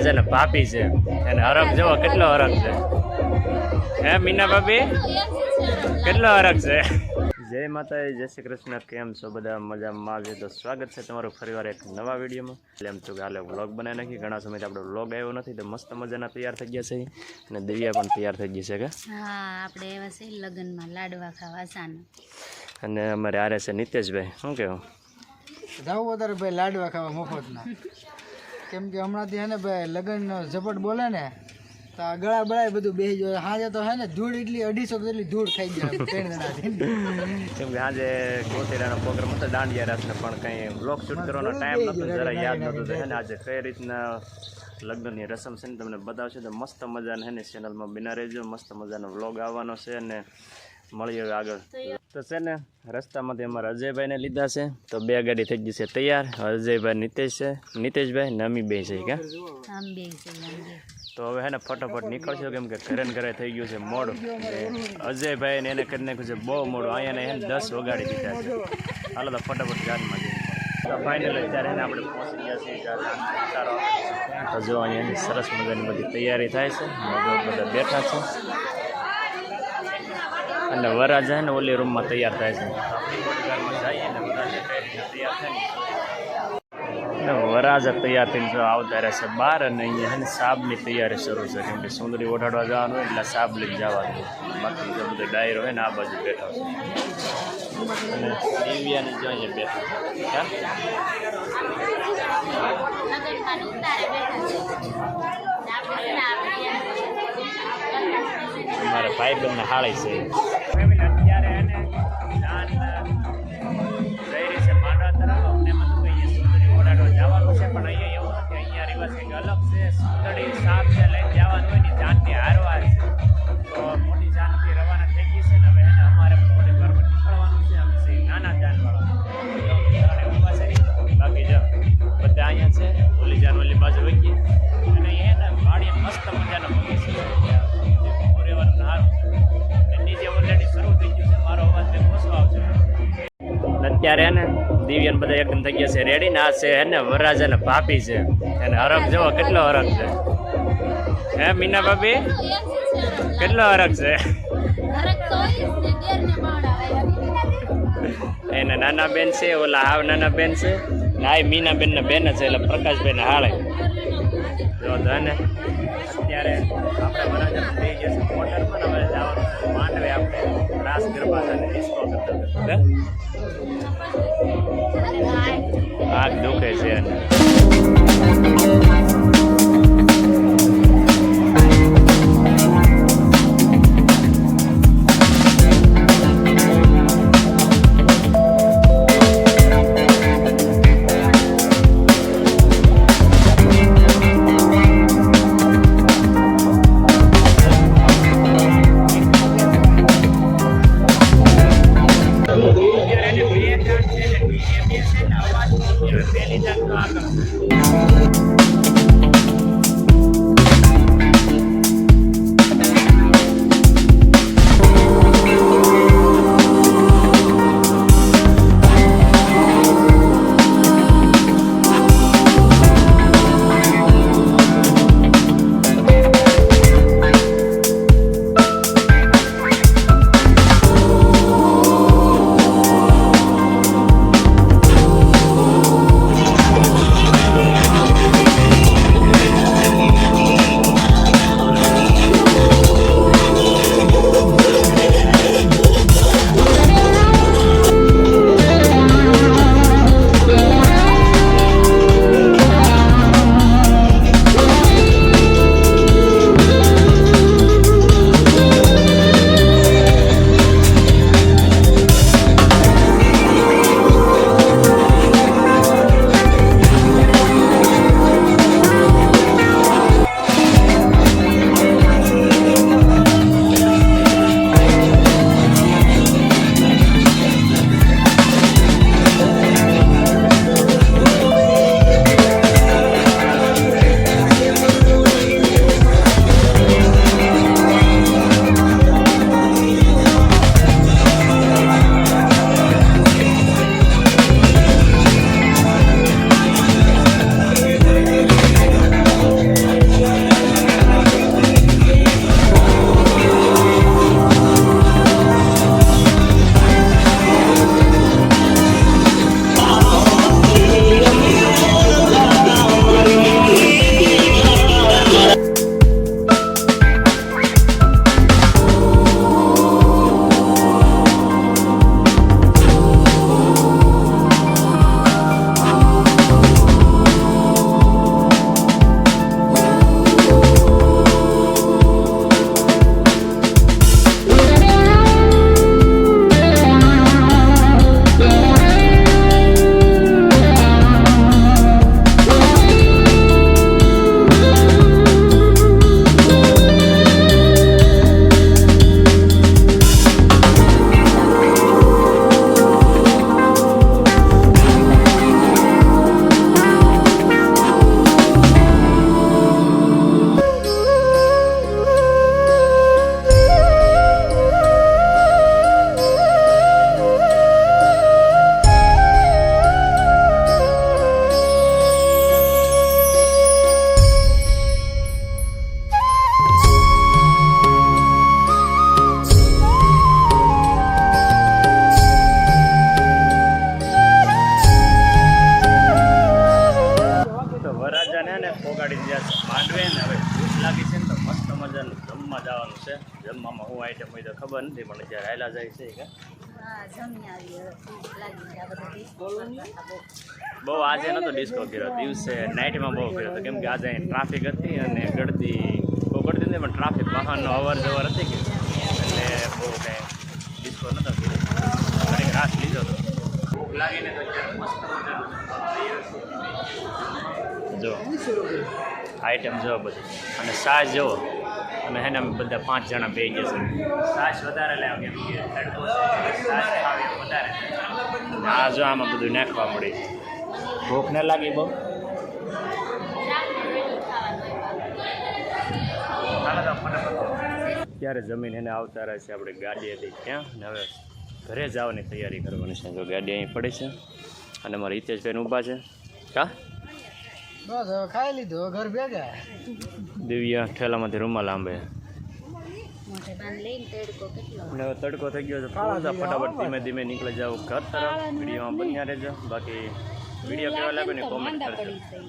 વરરાજા ને ભાભી છે અને હરખ જવો કેટલો હરખ છે હે મીના ભાભી કેટલો હરખ છે જય માતાજી જય શ્રી કૃષ્ણ કેમ છો બધા મજામાં છે તો સ્વાગત છે તમારું ફરીવાર એક નવા વિડીયોમાં એટલે એમ તો હાલે વ્લોગ બનાવી નાખી ઘણા સમયથી આપણો વ્લોગ આવ્યો નથી તો મસ્ત મજાના તૈયાર થઈ ગયા છે અને દિવ્યા પણ તૈયાર થઈ ગઈ છે કે હા આપણે એવા છે લગ્નમાં લાડવા ખાવા સાના અને અમારે આરે છે નિતેશભાઈ શું કહેવું જાવું વધારે ભાઈ લાડવા ખાવા મફતના કેમ કે હમણાંથી હે ને ભાઈ લગ્ન ઝપટ બોલે ને તો આ ગળા બળાય બધું બેસી જાય હાજે તો હે ને ધૂળ એટલી 250 જેટલી ધૂળ ખાઈ જાય 3 જણાથી કેમ કે આજે ગોતેડાનો પ્રોગ્રામ હતો દાંડિયા રાસને પણ કંઈ બ્લોગ શૂટ કરવાનો ટાઈમ નહોતો જરા યાદ નહોતું તો હે ને આજે કઈ રીતના લગ્નની રસમ છે ને તમને બતાવશે તો મસ્ત મજાને હે ને ચેનલમાં બિના રહેજો મસ્ત મજાનો વ્લોગ આવવાનો છે અને મળીએ હવે આગળ તો છે ને રસ્તામાંથી અમારા અજયભાઈને લીધા છે તો 2 ગાડી થઈ ગઈ છે તૈયાર અજયભાઈ નિતેશભાઈ નમી બે છે કે તો હવે હે ને ફટાફટ નીકળશો કેમ કે ઘરે ને ઘરે થઈ ગયું છે મોડું અજયભાઈ ને એને કરી નાખ્યું છે બહુ મોડું અહીંયા એને 10 વગાડી દીધા છે હાલો તો ફટાફટ ગાડીમાં જઈએ તો ફાઇનલ અત્યારે એને આપણે પહોંચી ગયા છીએ તો જો અહીંયા સરસ મજાની બધી તૈયારી થાય છે બધા બેઠા છે અને વરાજા હે ને ઓલી રૂમમાં તૈયાર થાય છે જઈએ ને તૈયાર થાય ને વરાજા તૈયાર થઈને જો આવતા રહેશે બહાર અને અહીંયા હે ને સાબની તૈયારી શરૂ છે કેમ કે સુંદરી ઓઢાડવા જવાનું હોય એટલે સાબ લઈને જવાનું બાકી જે બધો ડાયરો હોય ને આ બાજુ બેઠો છે અને દિવ્યાની જો અહીંયા બેઠા છે મારા ભાઈ બંને હાળી છે અત્યારે એને જાન જઈ રહી છે માંડવા તરફ અમને એમાં તો કહીએ સુંદરી ઓઢાડવા જવાનું છે પણ અહીંયા એવું નથી અહીંયા રિવાજ કંઈક અલગ છે સુંદરી સાપ છે લઈને જવાનું હોય ને જાનની હારવાર છે તો મોટી જાનથી રવાના થઈ ગઈ છે ને હવે એને અમારે મોટી ઘરમાં નીકળવાનું છે અમે છે નાના જાનવાળા બાકી જો બધા અહીંયા છે ઓલી જાન ઓલી બાજુ વહી ગઈ અને એને વાડીએ મસ્ત મજાનો બગીચો અત્યારે એને દિવ્યાન બધા એકદમ થઈ ગયા છે રેડી ને આ છે એને વરરાજા ને ભાભી છે એને હરખ જવો કેટલો હરખ છે હે મીના ભાભી કેટલો હરખ છે એના નાના બેન છે ઓલા હાવ નાના બેન છે ને આ મીના બેન ના બેન છે એટલે પ્રકાશભાઈ ને હાળે જો તો ને અત્યારે આપણે વરરાજા થઈ ગયા છે મોટર પણ હવે જવાનું માંડવે આપણે રાસ ગરબા અને ડિસ્કો કરતા આગ દુખે છે પહેલી જાત માંડવે ને હવે ભૂખ લાગી છે ને તો મસ્ત મજાનું જમવા જવાનું છે. જમવામાં હું આઈટમ હોય તો ખબર નથી, પણ જ્યારે હાયલા જાય છે કે હા જમી આવી હવે ભૂખ લાગી છે. આ બધા ડિસ્કો કરતા હતા બહુ. બહુ આજે નહોતો ડિસ્કો કર્યો, દિવસે નાઇટમાં બહુ કર્યો હતો, કેમ કે આજે અહીં ટ્રાફિક હતી અને ગળદી બહુ ગળદી નથી પણ ટ્રાફિક વાહનનો અવર જવર હતી કે એટલે બહુ કંઈ ડિસ્કો નહોતો કર્યો. ઘણી રાસ લીધો હતો. ભૂખ લાગીને તો અત્યારે મસ્ત મજાનું જો આઈટમ જો બધી અને સાસ જુઓ. અને હે ને અમે બધા 5 જણા બેસી જશે. સાસ વધારે લાવ કેમ કે તડકો છે, સાસ ખાવી વધારે. આ જો આમાં બધું નાખવા મળે છે. ભૂખ ન લાગી બહુ? ત્યારે જમીન એને આવતા રહે છે. આપણે ગાડી હતી ત્યાં ને હવે ઘરે જવાની તૈયારી કરવાની છે. જો ગાડી અહીં પડે છે અને મારા હિતેશભાઈ ઊભા છે. કા બસ હવે ખાઈ લીધું, હવે ઘર ભેગા. દિવ્યા ઠેલામાંથી રૂમાલ આંબે મોઢે બાંધ લઈને તડકો કેટલો. અને હવે તડકો થઈ ગયો છે. ફટાફટ ધીમે ધીમે નીકળી જાવ ઘર તરફ. વિડીયોમાં બન્યા રહેજો. બાકી વિડીયો કેવા લાગે ને કોમેન્ટ કરજો. પડી થઈ